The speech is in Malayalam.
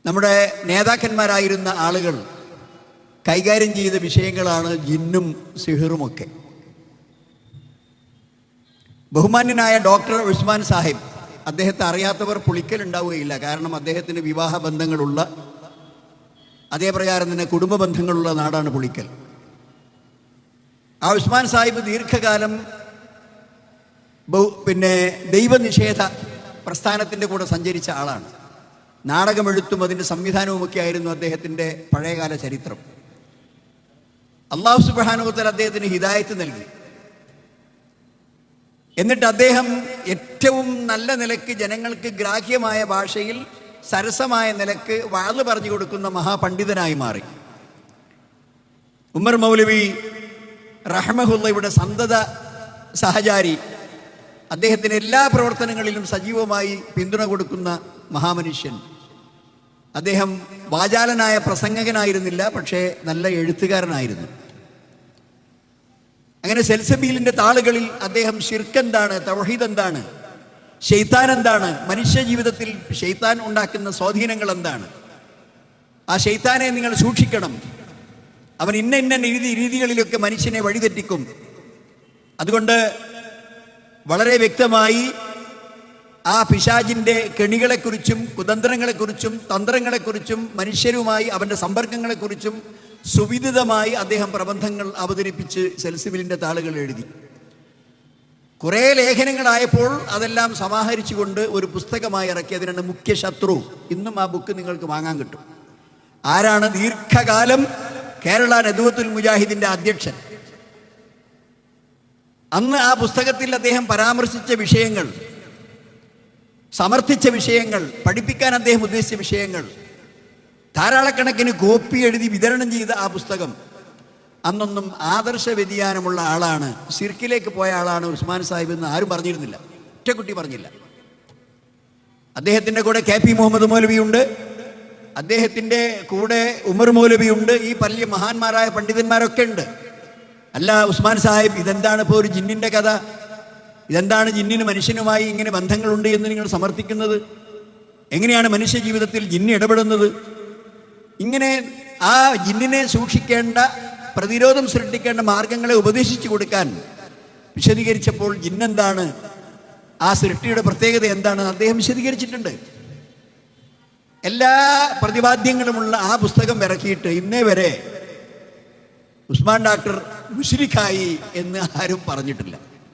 നമ്മുടെ നേതാക്കന്മാരായിരുന്ന ആളുകൾ കൈകാര്യം ചെയ്ത വിഷയങ്ങളാണ് ജിന്നും സിഹിറുമൊക്കെ. ബഹുമാന്യനായ ഡോക്ടർ ഉസ്മാൻ സാഹിബ്, അദ്ദേഹത്തെ അറിയാത്തവർ പുളിക്കലുണ്ടാവുകയില്ല. കാരണം അദ്ദേഹത്തിന് വിവാഹ ബന്ധങ്ങളുള്ള, അതേപ്രകാരം തന്നെ കുടുംബ ബന്ധങ്ങളുള്ള നാടാണ് പുളിക്കൽ. ആ ഉസ്മാൻ സാഹിബ് ദീർഘകാലം ദൈവനിഷേധ പ്രസ്ഥാനത്തിൻ്റെ കൂടെ സഞ്ചരിച്ച ആളാണ്. നാടകമെഴുത്തും അതിൻ്റെ സംവിധാനവുമൊക്കെ ആയിരുന്നു അദ്ദേഹത്തിൻ്റെ പഴയകാല ചരിത്രം. അല്ലാഹു സുബ്ഹാനഹു വ തആല അദ്ദേഹത്തിന് ഹിദായത്ത് നൽകി. എന്നിട്ട് അദ്ദേഹം ഏറ്റവും നല്ല നിലയ്ക്ക് ജനങ്ങൾക്ക് ഗ്രാഹ്യമായ ഭാഷയിൽ സരസമായ നിലക്ക് വാള് പറഞ്ഞു കൊടുക്കുന്ന മഹാപണ്ഡിതനായി മാറി. ഉമർ മൗലവി റഹ്മഹുള്ളയുടെ സന്തത സഹചാരി, അദ്ദേഹത്തിന് എല്ലാ പ്രവർത്തനങ്ങളിലും സജീവമായി പിന്തുണ കൊടുക്കുന്ന മഹാമനുഷ്യൻ. അദ്ദേഹം വാചാലനായ പ്രസംഗകനായിരുന്നില്ല, പക്ഷേ നല്ല എഴുത്തുകാരനായിരുന്നു. അങ്ങനെ സെൽസബീലിൻ്റെ താളുകളിൽ അദ്ദേഹം ശിർക്ക് എന്താണ്, തൗഹീദ് എന്താണ്, ശൈത്താൻ എന്താണ്, മനുഷ്യ ജീവിതത്തിൽ ശൈത്താൻ ഉണ്ടാക്കുന്ന സ്വാധീനങ്ങൾ എന്താണ്, ആ ശൈത്താനെ നിങ്ങൾ സൂക്ഷിക്കണം, അവൻ ഇന്ന രീതികളിലൊക്കെ മനുഷ്യനെ വഴിതെറ്റിക്കും. അതുകൊണ്ട് വളരെ വ്യക്തമായി ആ പിശാചിൻ്റെ കെണികളെക്കുറിച്ചും കുതന്ത്രങ്ങളെക്കുറിച്ചും തന്ത്രങ്ങളെക്കുറിച്ചും മനുഷ്യരുമായി അവൻ്റെ സമ്പർക്കങ്ങളെക്കുറിച്ചും സുവിദിതമായി അദ്ദേഹം പ്രബന്ധങ്ങൾ അവതരിപ്പിച്ച് സെൽസബീലിൻ്റെ താളുകൾ എഴുതി. കുറേ ലേഖനങ്ങളായപ്പോൾ അതെല്ലാം സമാഹരിച്ചുകൊണ്ട് ഒരു പുസ്തകമായി ഇറക്കി. അതിനാണ് മുഖ്യ ശത്രു. ഇന്നും ആ ബുക്ക് നിങ്ങൾക്ക് വാങ്ങാൻ കിട്ടും. ആരാണ് ദീർഘകാലം കേരള നദ്വത്തുൽ മുജാഹിദിൻ്റെ അധ്യക്ഷൻ? അന്ന് ആ പുസ്തകത്തിൽ അദ്ദേഹം പരാമർശിച്ച വിഷയങ്ങൾ, സമർത്ഥിച്ച വിഷയങ്ങൾ, പഠിപ്പിക്കാൻ അദ്ദേഹം ഉദ്ദേശിച്ച വിഷയങ്ങൾ, ധാരാളക്കണക്കിന് കോപ്പി എഴുതി വിതരണം ചെയ്ത ആ പുസ്തകം. അന്നൊന്നും ആദർശ വ്യതിയാനമുള്ള ആളാണ്, ശിർക്കിലേക്ക് പോയ ആളാണ് ഉസ്മാൻ സാഹിബ് എന്ന് ആരും പറഞ്ഞിരുന്നില്ല. ഒറ്റക്കുട്ടി പറഞ്ഞില്ല. അദ്ദേഹത്തിൻ്റെ കൂടെ KP മുഹമ്മദ് മൗലവിയുണ്ട്, അദ്ദേഹത്തിൻ്റെ കൂടെ ഉമർ മൗലവിയുണ്ട്, ഈ വലിയ മഹാന്മാരായ പണ്ഡിതന്മാരൊക്കെ ഉണ്ട്. അല്ല ഉസ്മാൻ സാഹിബ്, ഇതെന്താണ് ഇപ്പോൾ ഒരു ജിന്നിൻ്റെ കഥ? ഇതെന്താണ് ജിന്നിന് മനുഷ്യനുമായി ഇങ്ങനെ ബന്ധങ്ങളുണ്ട് എന്ന് നിങ്ങൾ സമർത്ഥിക്കുന്നത്? എങ്ങനെയാണ് മനുഷ്യ ജീവിതത്തിൽ ജിന്ന് ഇടപെടുന്നത്? ഇങ്ങനെ ആ ജിന്നിനെ സൂക്ഷിക്കേണ്ട, പ്രതിരോധം സൃഷ്ടിക്കേണ്ട മാർഗങ്ങളെ ഉപദേശിച്ചു കൊടുക്കാൻ വിശദീകരിച്ചപ്പോൾ ജിന്നെന്താണ്, ആ സൃഷ്ടിയുടെ പ്രത്യേകത എന്താണ് അദ്ദേഹം വിശദീകരിച്ചിട്ടുണ്ട്. എല്ലാ പ്രതിപാദ്യങ്ങളുമുള്ള ആ പുസ്തകം ഇറക്കിയിട്ട് ഇന്നേ വരെ ഉസ്മാൻ ഡോക്ടർ മുശ്രിക്കായി എന്ന് ആരും പറഞ്ഞിട്ടില്ല.